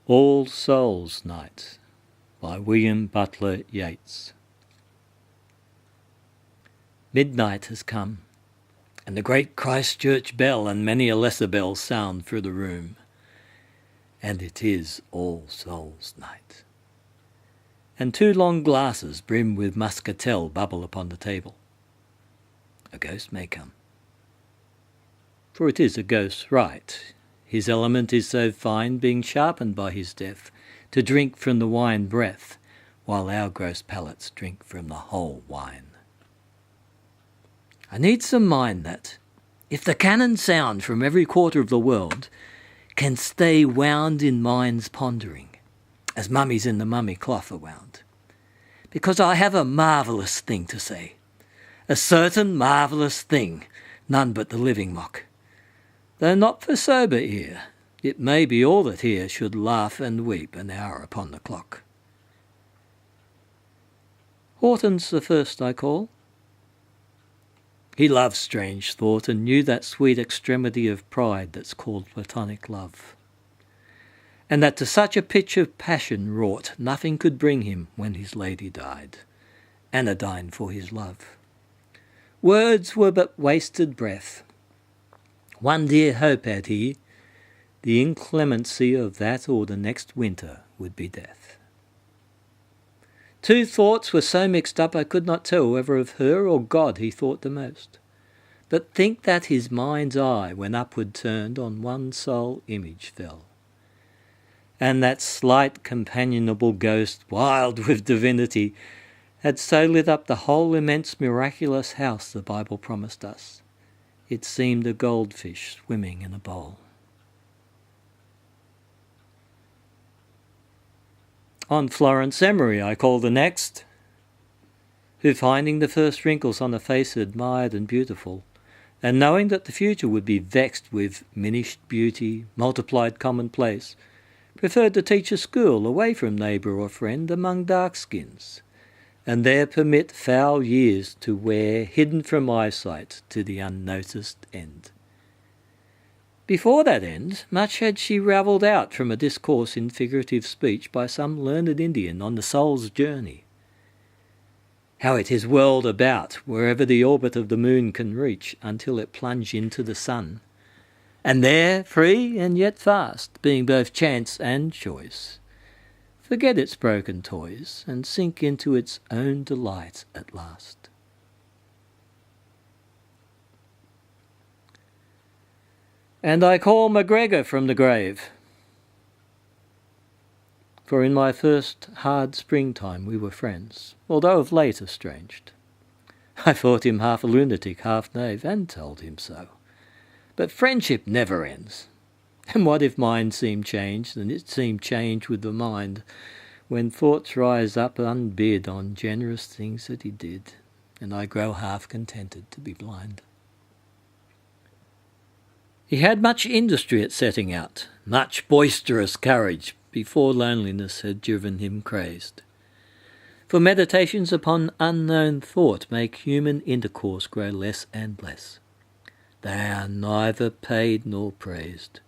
All Souls Night by William Butler Yeats. Midnight has come, and the great Christchurch bell and many a lesser bell sound through the room, and it is All Souls Night. And 2 long glasses brimmed with muscatel bubble upon the table. A ghost may come. For it is a ghost's right. His element is so fine, being sharpened by his death, to drink from the wine breath, while our gross palates drink from the whole wine. I need some mind that, if the cannon sound from every quarter of the world, can stay wound in mind's pondering, as mummies in the mummy cloth are wound. Because I have a marvellous thing to say, a certain marvellous thing, none but the living mock. Though not for sober ear, it may be all that here should laugh and weep an hour upon the clock. Horton's the first I call. He loved strange thought, and knew that sweet extremity of pride that's called platonic love, and that to such a pitch of passion wrought nothing could bring him when his lady died, anodyne for his love. Words were but wasted breath. One dear hope had he, the inclemency of that or the next winter would be death. 2 thoughts were so mixed up I could not tell whether of her or God he thought the most. But think that his mind's eye, when upward turned, on one sole image fell. And that slight companionable ghost, wild with divinity, had so lit up the whole immense miraculous house the Bible promised us. It seemed a goldfish swimming in a bowl. On Florence Emery I call the next, who finding the first wrinkles on the face admired and beautiful, and knowing that the future would be vexed with minished beauty, multiplied commonplace, preferred to teach a school away from neighbour or friend among dark skins, and there permit foul years to wear, hidden from eyesight, to the unnoticed end. Before that end, much had she ravelled out from a discourse in figurative speech by some learned Indian on the soul's journey. How it is whirled about wherever the orbit of the moon can reach until it plunge into the sun, and there, free and yet fast, being both chance and choice, forget its broken toys and sink into its own delight at last. And I call MacGregor from the grave, for in my first hard springtime we were friends, although of late estranged. I thought him half a lunatic, half knave, and told him so. But friendship never ends. And what if mind seemed changed, and it seemed changed with the mind, when thoughts rise up unbid on generous things that he did, and I grow half contented to be blind. He had much industry at setting out, much boisterous courage, before loneliness had driven him crazed. For meditations upon unknown thought make human intercourse grow less and less. They are neither paid nor praised.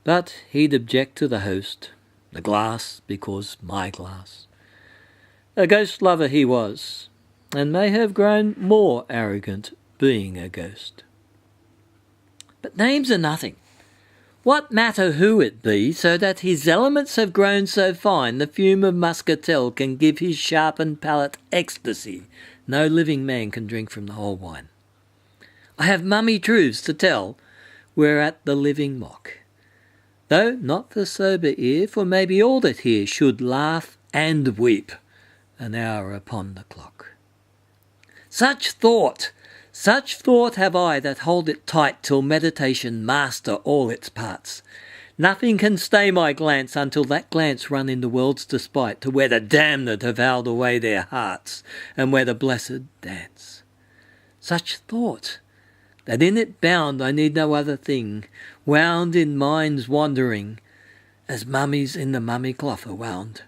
But he'd object to the host, the glass because my glass. A ghost lover he was, and may have grown more arrogant being a ghost. But names are nothing. What matter who it be, so that his elements have grown so fine the fume of muscatel can give his sharpened palate ecstasy no living man can drink from the whole wine. I have mummy truths to tell, whereat the living mock, though not for sober ear, for maybe all that here should laugh and weep an hour upon the clock. Such thought have I that hold it tight till meditation master all its parts. Nothing can stay my glance until that glance run in the world's despite to where the damned have howled away their hearts, and where the blessed dance. Such thought, that in it bound I need no other thing, wound in mind's wandering, as mummies in the mummy cloth are wound.